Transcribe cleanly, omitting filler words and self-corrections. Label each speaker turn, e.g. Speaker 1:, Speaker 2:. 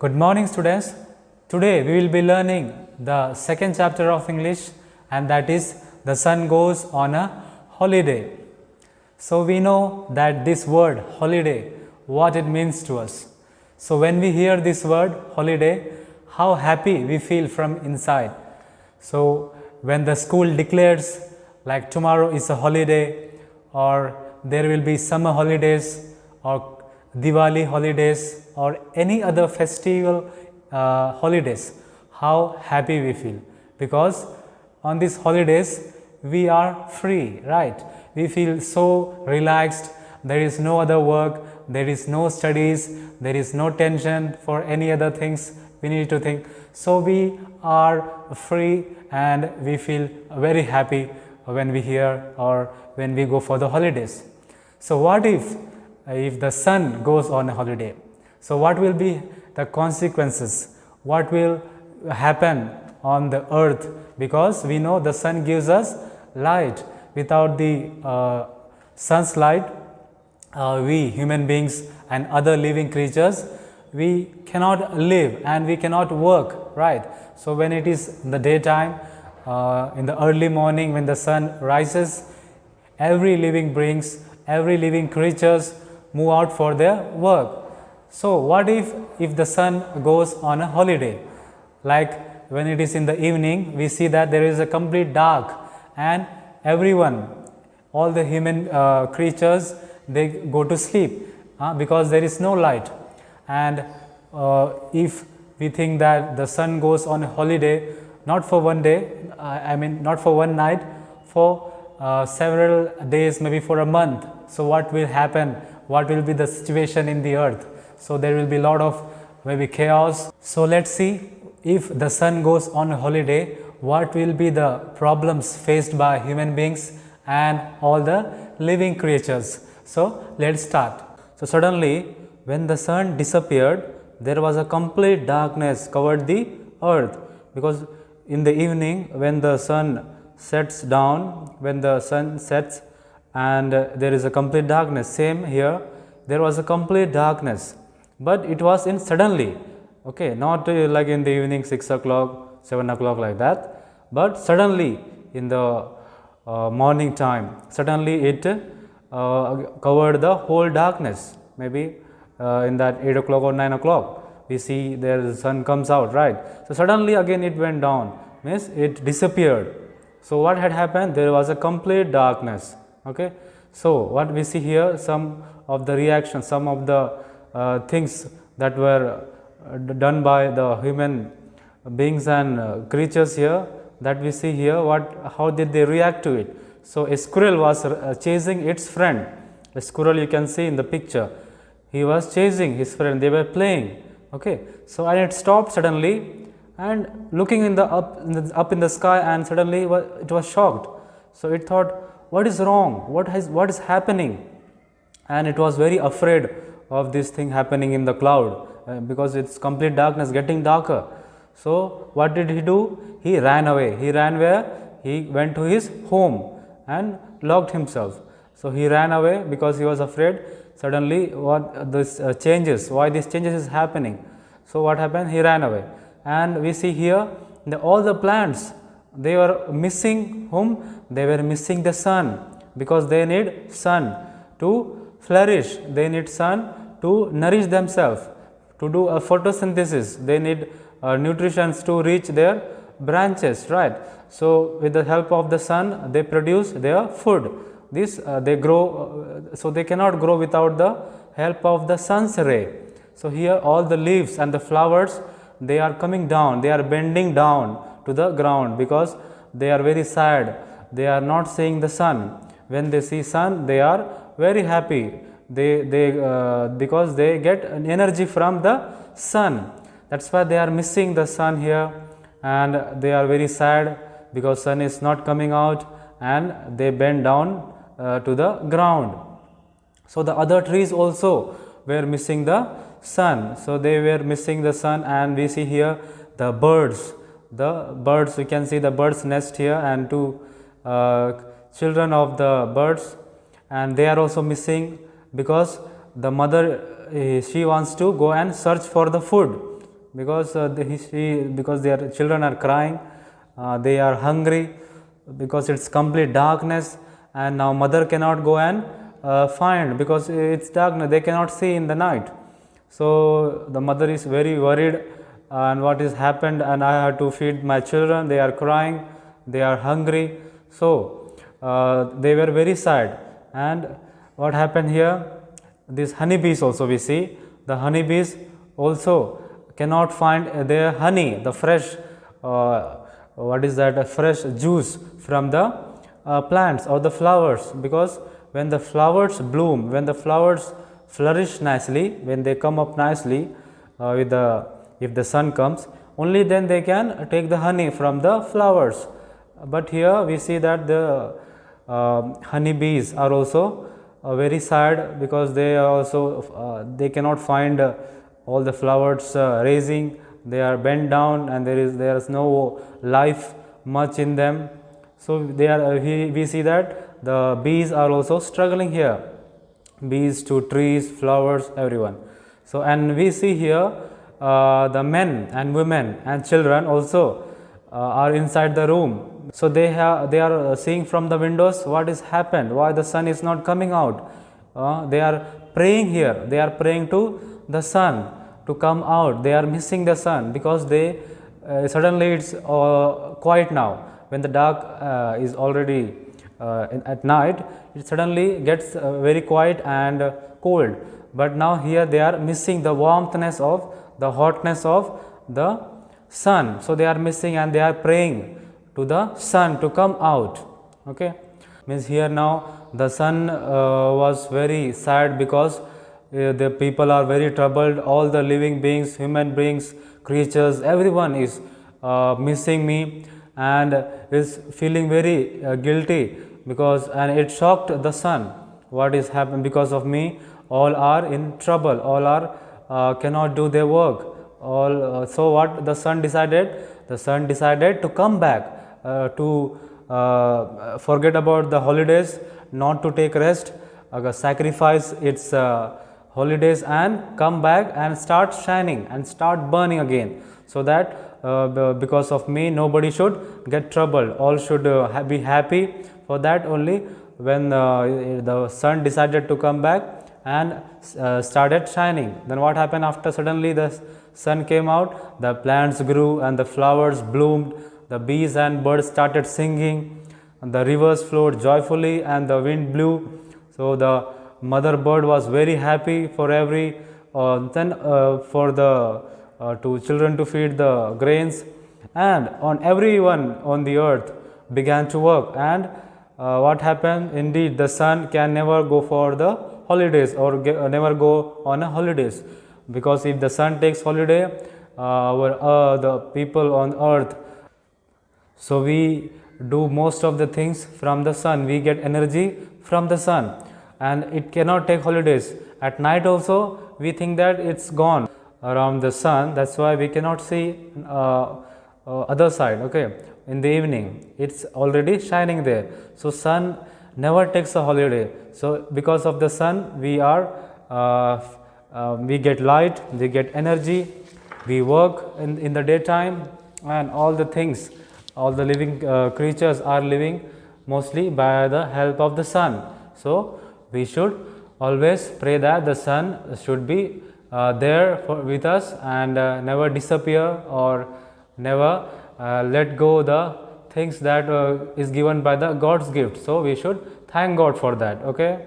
Speaker 1: Good morning, students. Today we will be learning the second chapter of English, and that is the sun goes on a holiday. So we know that this word holiday, what it means to us. So when we hear this word holiday, how happy we feel from inside. So when the school declares like tomorrow is a holiday, or there will be summer holidays or Diwali holidays or any other festival holidays, how happy we feel, because on these holidays we are free, right? We feel so relaxed. There is no other work, there is no studies, there is no tension for any other things we need to think. So we are free and we feel very happy when we hear or when we go for the holidays. So what if the sun goes on a holiday? So what will be the consequences? What will happen on the earth? Because we know the sun gives us light. Without the sun's light, we human beings and other living creatures, we cannot live and we cannot work, right? So when it is the daytime, in the early morning when the sun rises, every living beings, every living creatures move out for their work. So what if the sun goes on a holiday? Like when it is in the evening, we see that there is a complete dark, and everyone, all the human creatures, they go to sleep because there is no light. And if we think that the sun goes on a holiday, not for one day, not for one night, for several days, maybe for a month. So what will happen? What will be the situation in the earth? So there will be a lot of maybe chaos. So let's see, if the sun goes on a holiday, what will be the problems faced by human beings and all the living creatures. So let's start. So suddenly when the sun disappeared, there was a complete darkness covered the earth, because in the evening when the sun sets down, when the sun sets, and there is a complete darkness. Same here, there was a complete darkness, but it was in suddenly, okay, not like in the evening 6 o'clock, 7 o'clock like that, but suddenly in the morning time, suddenly it covered the whole darkness. Maybe in that 8 o'clock or 9 o'clock, we see there the sun comes out, right? So suddenly again it went down, means it disappeared. So what had happened? There was a complete darkness. Okay, so what we see here, some of the reactions, some of the things that were done by the human beings and creatures here, that we see here, how did they react to it? So a squirrel was chasing its friend. A squirrel, you can see in the picture, he was chasing his friend, they were playing. Okay, so and it stopped suddenly and looking in the up in the sky, and suddenly it was shocked. So it thought, what is wrong? What is happening? And it was very afraid of this thing happening in the cloud, because it's complete darkness, getting darker. So what did he do? He ran away. He ran where? He went to his home and locked himself. So he ran away because he was afraid. Suddenly what this changes, why this changes is happening. So what happened? He ran away. And we see here all the plants, they were missing whom? They were missing the sun, because they need sun to flourish. They need sun to nourish themselves, to do a photosynthesis. They need nutrients to reach their branches, right? So with the help of the sun, they produce their food. This they grow, so they cannot grow without the help of the sun's ray. So here all the leaves and the flowers, they are coming down, they are bending down to the ground, because they are very sad. They are not seeing the sun. When they see sun, they are very happy. Because they get an energy from the sun. That's why they are missing the sun here, and they are very sad because sun is not coming out, and they bend down to the ground. So the other trees also were missing the sun. So they were missing the sun, and we see here the birds. We can see the bird's nest here, and two children of the birds, and they are also missing, because the mother she wants to go and search for the food, because because their children are crying, they are hungry, because it's complete darkness, and now mother cannot go and find, because it's darkness, they cannot see in the night. So the mother is very worried, and what is happened, and I have to feed my children, they are crying, they are hungry. So they were very sad. And what happened here, these honeybees also we see, the honeybees also cannot find their honey, the fresh what is that, a fresh juice from the plants or the flowers, because when the flowers bloom, when the flowers flourish nicely, when they come up nicely with the, if the sun comes, only then they can take the honey from the flowers. But here we see that the honeybees are also very sad, because they are also they cannot find all the flowers raising, they are bent down, and there is no life much in them. So they are we see that the bees are also struggling here, bees to trees, flowers, everyone. So and we see here the men and women and children also are inside the room. So they are seeing from the windows what is happened, why the sun is not coming out. They are praying here, they are praying to the sun to come out. They are missing the sun, because they suddenly it's quiet now. When the dark is already at night, it suddenly gets very quiet and cold. But now here they are missing the warmthness of the hotness of the sun. So they are missing, and they are praying to the sun to come out. Okay, means here now the sun was very sad, because the people are very troubled, all the living beings, human beings, creatures, everyone is missing me, and is feeling very guilty, because, and it shocked the sun, what is happening because of me, all are in trouble, all are cannot do their work, all. So what the sun decided? The sun decided to come back, to forget about the holidays, not to take rest, sacrifice its holidays, and come back and start shining and start burning again, so that because of me nobody should get troubled, all should be happy. For that only, when the sun decided to come back and started shining, then what happened? After suddenly the sun came out, the plants grew and the flowers bloomed, the bees and birds started singing, and the rivers flowed joyfully, and the wind blew. So the mother bird was very happy for every then for the to children to feed the grains, and on everyone on the earth began to work. And what happened? Indeed, the sun can never go for the holidays, or never go on a holidays, because if the sun takes holiday, the people on earth, so we do most of the things from the sun, we get energy from the sun, and it cannot take holidays. At night also we think that it's gone around the sun, that's why we cannot see other side. Okay, in the evening it's already shining there, so sun never takes a holiday. So because of the sun we are we get light, we get energy, we work in the daytime, and all the things, all the living creatures are living mostly by the help of the sun. So we should always pray that the sun should be there with us, and never disappear, or never let go the things that is given by the God's gift. So we should thank God for that. Okay.